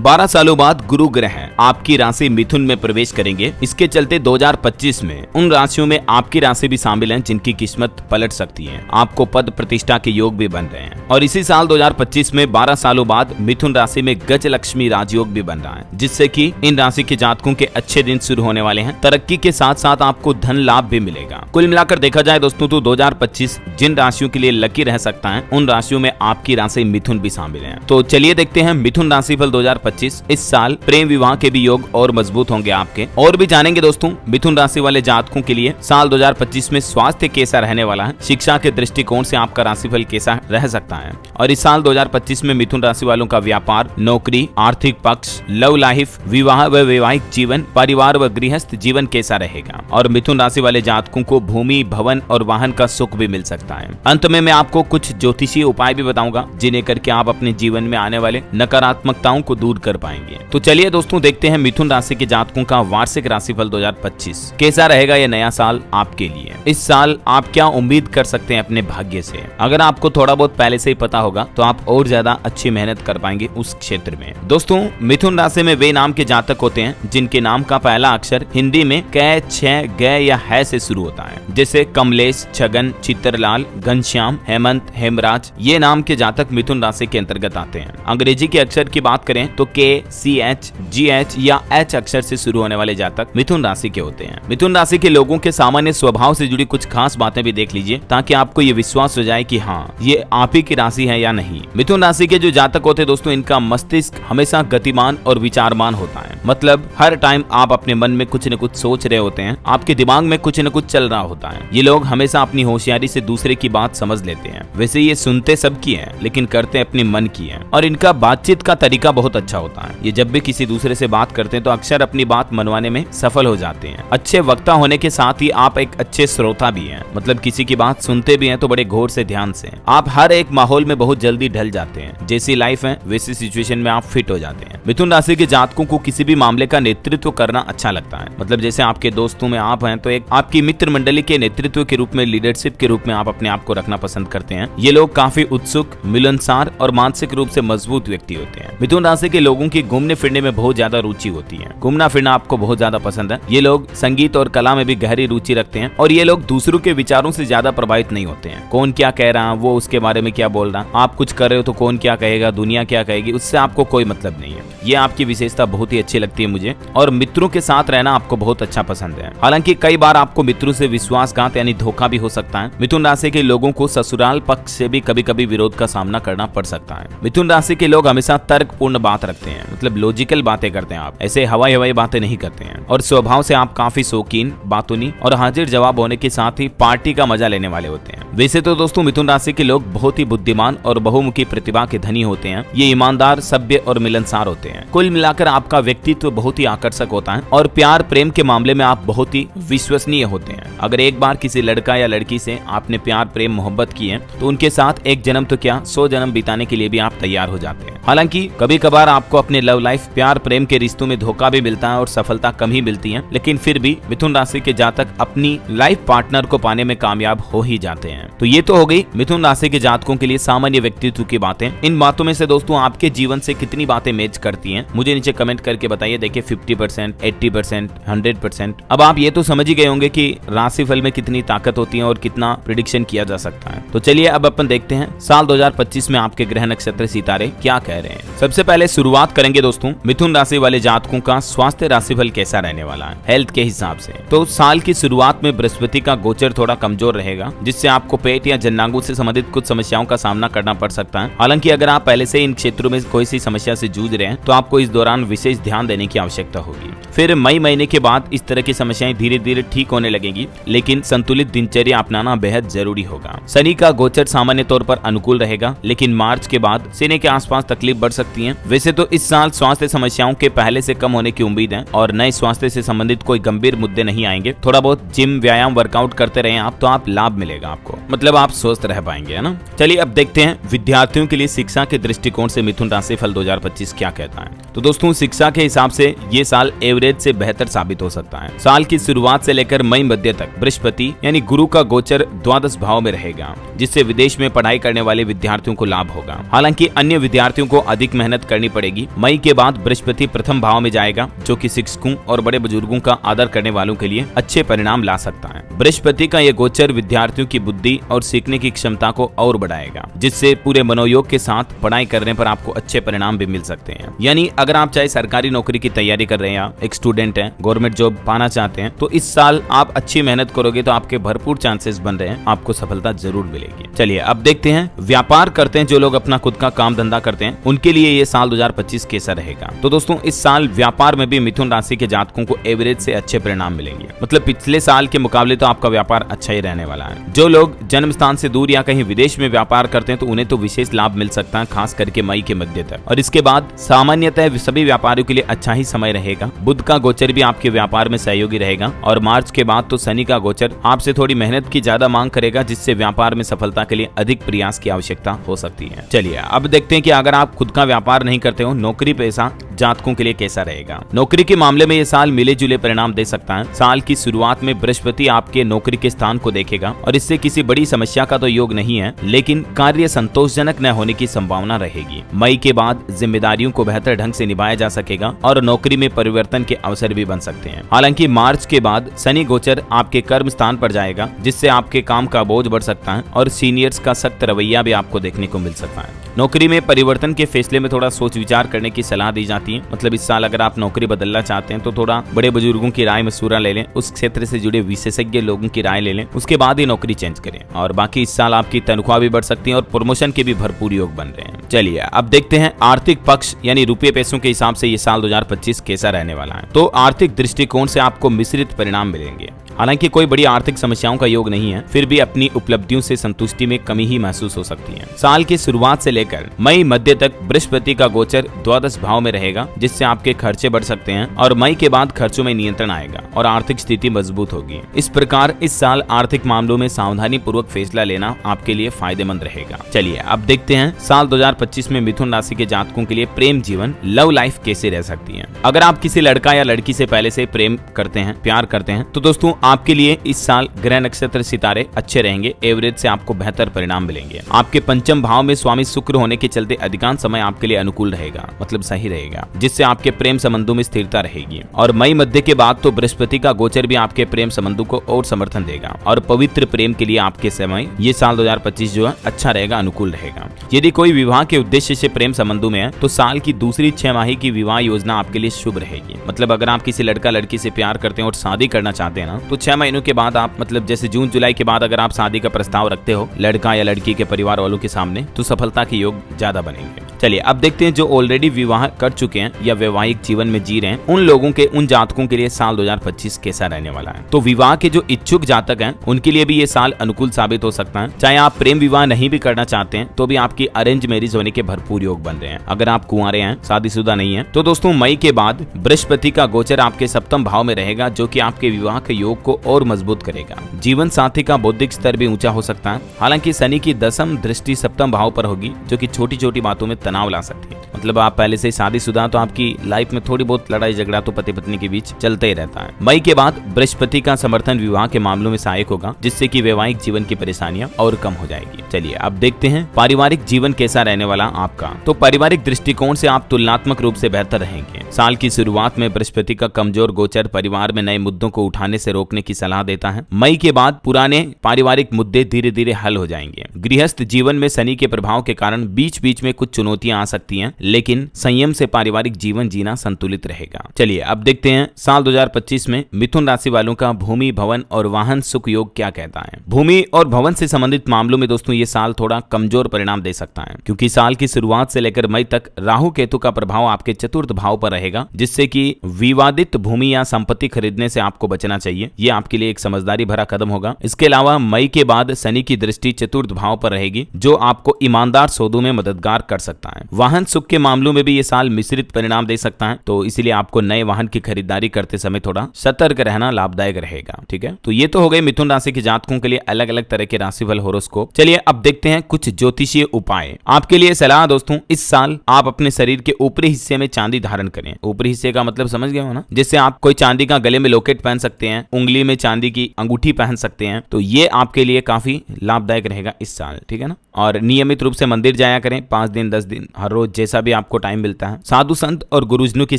12 सालों बाद गुरु ग्रह आपकी राशि मिथुन में प्रवेश करेंगे। इसके चलते 2025 में उन राशियों में आपकी राशि भी शामिल है जिनकी किस्मत पलट सकती है। आपको पद प्रतिष्ठा के योग भी बन रहे हैं और इसी साल 2025 में 12 सालों बाद मिथुन राशि में गज लक्ष्मी राजयोग भी बन रहा है, जिससे कि इन राशि के जातकों के अच्छे दिन शुरू होने वाले हैं। तरक्की के साथ साथ आपको धन लाभ भी मिलेगा। कुल मिलाकर देखा जाए दोस्तों तो 2025 जिन राशियों के लिए लकी रह सकता है उन राशियों में आपकी राशि मिथुन भी शामिल है। तो चलिए देखते हैं मिथुन राशिफल 2025। इस साल प्रेम विवाह के भी योग और मजबूत होंगे आपके, और भी जानेंगे दोस्तों मिथुन राशि वाले जातकों के लिए साल 2025 में स्वास्थ्य कैसा रहने वाला है, शिक्षा के दृष्टिकोण से आपका राशिफल कैसा रह सकता है, और इस साल 2025 में मिथुन राशि वालों का व्यापार, नौकरी, आर्थिक पक्ष, लव लाइफ, विवाह व वैवाहिक जीवन, परिवार व गृहस्थ जीवन कैसा रहेगा, और मिथुन राशि वाले जातकों को भूमि, भवन और वाहन का सुख भी मिल सकता है। अंत में मैं आपको कुछ ज्योतिषीय उपाय भी बताऊंगा जिन्हें करके आप अपने जीवन में आने वाले नकारात्मकताओं को दूर कर पाएंगे। तो चलिए दोस्तों देखते हैं मिथुन राशि के जातकों का वार्षिक राशिफल 2025 कैसा रहेगा ये नया साल आपके लिए। इस साल आप क्या उम्मीद कर सकते हैं अपने भाग्य से? अगर आपको थोड़ा बहुत पहले से ही पता होगा तो आप और ज्यादा अच्छी मेहनत कर पाएंगे उस क्षेत्र में। दोस्तों मिथुन राशि में वे नाम के जातक होते हैं जिनके नाम का पहला अक्षर हिंदी में कै, छ, ग या है से शुरू होता है, जैसे कमलेश, छगन, चित्रलाल, घनश्याम, हेमंत, हेमराज। ये नाम के जातक मिथुन राशि के अंतर्गत आते हैं। अंग्रेजी के अक्षर की बात करें तो के, सी एच, जी एच या एच अक्षर से शुरू होने वाले जातक मिथुन राशि के होते हैं। मिथुन राशि के लोगों के सामान्य स्वभाव से जुड़ी कुछ खास बातें भी देख लीजिए ताकि आपको ये विश्वास हो जाए कि हाँ ये आप ही की राशि है या नहीं। मिथुन राशि के जो जातक होते हैं दोस्तों इनका मस्तिष्क हमेशा गतिमान और विचारमान होता है, मतलब हर टाइम आप अपने मन में कुछ न कुछ सोच रहे होते हैं, आपके दिमाग में कुछ न कुछ चल रहा होता है। ये लोग हमेशा अपनी होशियारी से दूसरे की बात समझ लेते हैं। वैसे ये सुनते सबकी है लेकिन करते अपने मन की है, और इनका बातचीत का तरीका बहुत अच्छा होता है। ये जब भी किसी दूसरे से बात करते हैं तो अक्सर अपनी बात मनवाने में सफल हो जाते हैं। अच्छे वक्ता होने के साथ ही आप एक अच्छे श्रोता भी हैं, मतलब किसी की बात सुनते भी हैं तो बड़े गौर से ध्यान से। आप हर एक माहौल में बहुत जल्दी ढल जाते हैं, जैसी लाइफ है वैसी सिचुएशन में आप फिट हो जाते हैं। मिथुन राशि के जातकों को किसी भी मामले का नेतृत्व करना अच्छा लगता है, मतलब जैसे आपके दोस्तों में आप हैं तो एक आपकी मित्र मंडली के नेतृत्व के रूप में, लीडरशिप के रूप में आप अपने आप को रखना पसंद करते हैं। ये लोग काफी उत्सुक, मिलनसार और मानसिक रूप से मजबूत व्यक्ति होते हैं। मिथुन राशि के लोगों की घूमने फिरने में बहुत ज्यादा रुचि होती है, घूमना फिरना आपको बहुत ज्यादा पसंद है। ये लोग संगीत और कला में भी गहरी रुचि रखते हैं, और ये लोग दूसरों के विचारों से ज्यादा प्रभावित नहीं होते हैं। कौन क्या कह रहा है, वो उसके बारे में क्या बोल रहा है, आप कुछ कर रहे हो तो कौन क्या कहेगा, दुनिया क्या कहेगी, उससे आपको कोई मतलब नहीं है। ये आपकी विशेषता बहुत ही अच्छी लगती है मुझे, और मित्रों के साथ रहना आपको बहुत अच्छा पसंद है। हालांकि कई बार आपको मित्रों से विश्वासघात यानी धोखा भी हो सकता है। मिथुन राशि के लोगों को ससुराल पक्ष से भी कभी कभी विरोध का सामना करना पड़ सकता है। मिथुन राशि के लोग हमेशा तर्कपूर्ण बात रखते हैं, मतलब लॉजिकल बातें करते हैं। आप ऐसे हवाई हवाई बातें नहीं करते हैं, और स्वभाव से आप काफी शौकीन, बातूनी और हाजिर जवाब होने के साथ ही पार्टी का मजा लेने वाले होते हैं। वैसे तो दोस्तों मिथुन राशि के लोग बहुत ही बुद्धिमान और बहुमुखी प्रतिभा के धनी होते हैं। ये ईमानदार, सभ्य और मिलनसार होते हैं। कुल मिलाकर आपका व्यक्तित्व बहुत ही आकर्षक होता है, और प्यार प्रेम के मामले में आप बहुत ही विश्वसनीय होते हैं। अगर एक बार किसी लड़का या लड़की से आपने प्यार प्रेम मोहब्बत की है तो उनके साथ एक जन्म तो क्या 100 जन्म बिताने के लिए भी आप तैयार हो जाते हैं। हालांकि कभी कभार आपको अपने लव लाइफ, प्यार प्रेम के रिश्तों में धोखा भी मिलता है और सफलता कम ही मिलती है, लेकिन फिर भी मिथुन राशि के जातक अपनी लाइफ पार्टनर को पाने में कामयाब हो ही जाते हैं। तो ये तो हो गई मिथुन राशि के जातकों के लिए सामान्य व्यक्तित्व की बातें। इन बातों में से दोस्तों आपके जीवन से कितनी बातें मैच करती हैं मुझे नीचे कमेंट करके बताइए। देखिए 50%, 80%, 100%। अब आप ये तो समझ ही गए होंगे कि राशिफल में कितनी ताकत होती है और कितना प्रिडिक्शन किया जा सकता है। तो चलिए अब अपन देखते हैं साल 2025 में आपके ग्रह नक्षत्र सितारे क्या कह रहे हैं। सबसे पहले शुरुआत करेंगे दोस्तों मिथुन राशि वाले जातकों का स्वास्थ्य राशिफल कैसा रहने वाला है हेल्थ के हिसाब से। तो साल की शुरुआत में बृहस्पति का गोचर थोड़ा कमजोर रहेगा, जिससे आपको पेट या जननांगों से संबंधित कुछ समस्याओं का सामना करना पड़ सकता है। हालांकि अगर आप पहले से इन क्षेत्रों में कोई सी समस्या से जूझ रहे हैं तो आपको इस दौरान विशेष ध्यान देने की आवश्यकता होगी। फिर मई महीने के बाद इस तरह की समस्याएं धीरे धीरे ठीक होने लगेगी, लेकिन संतुलित दिनचर्या अपनाना बेहद जरूरी होगा। शनि का गोचर सामान्य तौर पर अनुकूल रहेगा, लेकिन मार्च के बाद सीने के आसपास तकलीफ बढ़ सकती है। वैसे तो इस साल स्वास्थ्य समस्याओं के पहले से कम होने की उम्मीद है और नए स्वास्थ्य से संबंधित कोई गंभीर मुद्दे नहीं आएंगे। थोड़ा बहुत जिम, व्यायाम, वर्कआउट करते रहे आप तो आप लाभ मिलेगा आपको। मतलब आप स्वस्थ रह पाएंगे, है ना। चलिए अब देखते हैं विद्यार्थियों के लिए शिक्षा के दृष्टिकोण से मिथुन राशि फल 2025 क्या कहता है। तो दोस्तों शिक्षा के हिसाब से ये साल एवरेज से बेहतर साबित हो सकता है। साल की शुरुआत से लेकर मई मध्य तक बृहस्पति यानी गुरु का गोचर द्वादश भाव में रहेगा, जिससे विदेश में पढ़ाई करने वाले विद्यार्थियों को लाभ होगा। हालांकि अन्य विद्यार्थियों को अधिक मेहनत करनी पड़ेगी। मई के बाद बृहस्पति प्रथम भाव में जाएगा, जो कि शिक्षकों और बड़े बुजुर्गों का आदर करने वालों के लिए अच्छे परिणाम ला सकता है। बृहस्पति का यह गोचर विद्यार्थियों की बुद्धि और सीखने की क्षमता को और बढ़ाएगा, जिससे पूरे मनोयोग के साथ पढ़ाई करने पर आपको अच्छे परिणाम भी मिल सकते हैं। यानी अगर आप चाहे सरकारी नौकरी की तैयारी कर रहे हैं या एक स्टूडेंट हैं, गवर्नमेंट जॉब पाना चाहते हैं, तो इस साल आप अच्छी मेहनत करोगे तो आपके भरपूर चांसेस बन रहे हैं, आपको सफलता जरूर मिलेगी। चलिए अब देखते हैं व्यापार करते हैं जो लोग अपना खुद का काम धंधा करते हैं, उनके लिए ये साल 2025 कैसा रहेगा। तो दोस्तों इस साल व्यापार में भी मिथुन राशि के जातकों को एवरेज से अच्छे परिणाम मिलेंगे। मतलब पिछले साल के मुकाबले तो आपका व्यापार अच्छा ही रहने वाला है। जो लोग जन्म स्थान से दूर या कहीं विदेश में व्यापार करते हैं तो उन्हें तो विशेष लाभ मिल सकता है, खास करके मई के मध्य तक। और इसके बाद सामान्यतः सभी व्यापारियों के लिए अच्छा ही समय रहेगा। बुध का गोचर भी आपके व्यापार में सहयोगी रहेगा और मार्च के बाद तो शनि का गोचर आपसे थोड़ी मेहनत की ज्यादा मांग करेगा, जिससे व्यापार में सफलता के लिए अधिक प्रयास की आवश्यकता हो सकती है। चलिए अब देखते हैं कि अगर आप खुद का व्यापार नहीं करते हो, नौकरी पेशा जातकों के लिए कैसा रहेगा। नौकरी के मामले में यह साल मिले जुले परिणाम दे सकता है। साल की शुरुआत में बृहस्पति आपके नौकरी के स्थान को देखेगा और इससे किसी बड़ी समस्या का तो योग नहीं है, लेकिन कार्य संतोषजनक न होने की संभावना रहेगी। मई के बाद जिम्मेदारियों को बेहतर ढंग से निभाया जा सकेगा और नौकरी में परिवर्तन के अवसर भी बन सकते हैं। हालांकि मार्च के बाद शनि गोचर आपके कर्म स्थान पर जाएगा, जिससे आपके काम का बोझ बढ़ सकता है और सीनियर्स का सख्त रवैया भी आपको देखने को मिल सकता है। नौकरी में परिवर्तन के फैसले में थोड़ा सोच विचार करने की सलाह दी जाती है। मतलब इस साल अगर आप नौकरी बदलना चाहते हैं तो थोड़ा बड़े बुजुर्गों की राय मशवरा ले लें, उस क्षेत्र से जुड़े विशेषज्ञ लोगों की राय ले लें, उसके बाद ही नौकरी चेंज करें। और बाकी इस साल आपकी तनख्वाह भी बढ़ सकती है और प्रमोशन के भी भरपूर योग बन रहे हैं। चलिए अब देखते हैं आर्थिक पक्ष यानी रुपये पैसों के हिसाब से ये साल 2025 कैसा रहने वाला है। तो आर्थिक दृष्टिकोण से आपको मिश्रित परिणाम मिलेंगे। हालांकि कोई बड़ी आर्थिक समस्याओं का योग नहीं है, फिर भी अपनी उपलब्धियों से संतुष्टि में कमी ही महसूस हो सकती है। साल की शुरुआत से लेकर मई मध्य तक बृहस्पति का गोचर द्वादश भाव में रहेगा, जिससे आपके खर्चे बढ़ सकते हैं और मई के बाद खर्चों में नियंत्रण आएगा और आर्थिक स्थिति मजबूत होगी। इस प्रकार इस साल आर्थिक मामलों में सावधानी पूर्वक फैसला लेना आपके लिए फायदेमंद रहेगा। चलिए अब देखते हैं साल 2025 में मिथुन राशि के जातकों के लिए प्रेम जीवन, लव लाइफ कैसे रह सकती है। अगर आप किसी लड़का या लड़की से पहले से प्रेम करते हैं, प्यार करते हैं, तो दोस्तों आपके लिए इस साल ग्रह नक्षत्र सितारे अच्छे रहेंगे। एवरेज से आपको बेहतर परिणाम मिलेंगे। आपके पंचम भाव में स्वामी शुक्र होने के चलते अधिकांश समय आपके लिए अनुकूल रहेगा, मतलब सही रहेगा, जिससे आपके प्रेम संबंधों में स्थिरता रहेगी। और मई मध्य के बाद तो बृहस्पति का गोचर भी आपके प्रेम संबंधों को और समर्थन देगा और पवित्र प्रेम के लिए आपके समय ये साल 2025 जो है अच्छा रहेगा, अनुकूल रहेगा। यदि कोई विवाह के उद्देश्य से प्रेम संबंधों में है तो साल की दूसरी 6 माही की विवाह योजना आपके लिए शुभ रहेगी। मतलब अगर आप किसी लड़का लड़की से प्यार करते हैं और शादी करना चाहते हैं ना, तो 6 महीनों के बाद आप, मतलब जैसे जून जुलाई के बाद अगर आप शादी का प्रस्ताव रखते हो लड़का या लड़की के परिवार वालों के सामने, तो सफलता के योग ज्यादा बनेंगे। चलिए अब देखते हैं जो ऑलरेडी विवाह कर चुके हैं या वैवाहिक जीवन में जी रहे हैं, उन लोगों के, उन जातकों के लिए साल 2025 कैसा रहने वाला है। तो विवाह के जो इच्छुक जातक हैं उनके लिए भी ये साल अनुकूल साबित हो सकता है। चाहे आप प्रेम विवाह नहीं भी करना चाहते हैं तो भी आपकी अरेंज मैरिज होने के भरपूर योग बन रहे हैं। अगर आप कुंवारे हैं, शादीशुदा नहीं है, तो दोस्तों मई के बाद बृहस्पति का गोचर आपके सप्तम भाव में रहेगा, जो कि आपके विवाह के योग को और मजबूत करेगा। जीवन साथी का बौद्धिक स्तर भी ऊंचा हो सकता है। हालांकि शनि की दसम दृष्टि सप्तम भाव पर होगी, जो कि छोटी छोटी बातों में तनाव ला सकती है। मतलब आप पहले से शादीशुदा तो आपकी लाइफ में थोड़ी बहुत लड़ाई झगड़ा तो पति पत्नी के बीच चलते ही रहता है। मई के बाद बृहस्पति का समर्थन विवाह के मामलों में सहायक होगा, जिससे कि वैवाहिक जीवन की परेशानियां और कम हो जाएगी। चलिए अब देखते हैं पारिवारिक जीवन कैसा रहने वाला आपका। तो पारिवारिक दृष्टिकोण से आप तुलनात्मक रूप से बेहतर रहेंगे। साल की शुरुआत में बृहस्पति का कमजोर गोचर परिवार में नए मुद्दों को उठाने से रोकने की सलाह देता है। मई के बाद पुराने पारिवारिक मुद्दे धीरे धीरे हल हो जाएंगे। गृहस्थ जीवन में शनि के प्रभाव के कारण बीच बीच में कुछ चुनौतियां आ सकती हैं, लेकिन संयम से पारिवारिक जीवन जीना संतुलित रहेगा। चलिए अब देखते हैं साल 2025 में मिथुन राशि वालों का भूमि, भवन और वाहन सुख योग क्या कहता है। भूमि और भवन से संबंधित मामलों में दोस्तों ये साल थोड़ा कमजोर परिणाम दे सकता है, क्योंकि साल की शुरुआत से लेकर मई तक राहु केतु का प्रभाव आपके चतुर्थ भाव पर रहेगा, जिससे कि विवादित भूमि या संपत्ति खरीदने से आपको बचना चाहिए। ये आपके लिए एक समझदारी भरा कदम होगा। इसके अलावा मई के बाद शनि की दृष्टि चतुर्थ भाव पर रहेगी, जो आपको ईमानदार सौदे सोदों में मददगार कर सकता है। वाहन सुख के मामलों में भी ये साल मिश्रित परिणाम दे सकता है, तो इसीलिए आपको नए वाहन की खरीदारी करते समय थोड़ा सतर्क रहना लाभदायक रहेगा। ठीक है, तो ये तो हो गए मिथुन राशि के जातकों के लिए अलग अलग तरह के राशिफल होरोस्कोप। चलिए अब देखते हैं कुछ ज्योतिषीय उपाय। आपके लिए सलाह दोस्तों, इस साल आप अपने शरीर के ऊपरी हिस्से में चांदी धारण करें। ऊपरी हिस्से का मतलब समझ गए हो ना, जिससे आप कोई चांदी का गले में लॉकेट पहन सकते हैं, उंगली में चांदी की अंगूठी पहन सकते हैं, तो ये आपके लिए काफी लाभदायक रहेगा इस साल। ठीक है ना, और नियमित रूप से मंदिर जाया करें, 5 दिन 10 दिन हर रोज जैसा भी आपको टाइम मिलता है। साधु संत और गुरुजनों की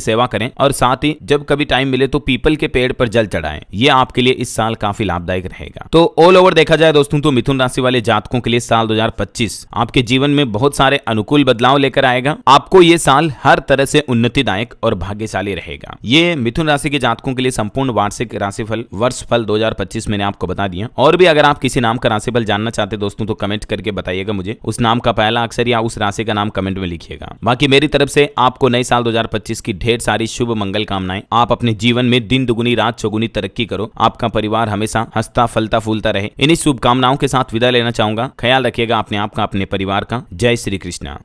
सेवा करें और साथ ही जब कभी टाइम मिले तो पीपल के पेड़ पर जल चढ़ाएं। ये आपके लिए इस साल काफी लाभदायक रहेगा। तो ऑल ओवर देखा जाए दोस्तों तो मिथुन राशि वाले जातकों के लिए साल 2025 आपके जीवन में बहुत सारे अनुकूल बदलाव लेकर आएगा। आपको ये साल हर तरह से उन्नतिदायक और भाग्यशाली रहेगा। ये मिथुन राशि के जातकों के लिए संपूर्ण वार्षिक राशिफल वर्ष फल 2025 मैंने आपको बता दिया। और भी अगर आप किसी नाम का राशिफल जानना चाहते दोस्तों तो कमेंट करके बताइएगा मुझे, उस नाम का पहला अक्षर या उस राशि का नाम कमेंट में लिखिएगा। बाकी मेरी तरफ से आपको नए साल 2025 की ढेर सारी शुभ मंगल कामनाएं। आप अपने जीवन में दिन दुगुनी रात चौगुनी तरक्की करो, आपका परिवार हमेशा हंसता फलता फूलता रहे। इन्हीं शुभकामनाओं के साथ विदा लेना चाहूंगा। ख्याल रखिएगा अपने आप का, अपने परिवार का। जय श्री कृष्णा।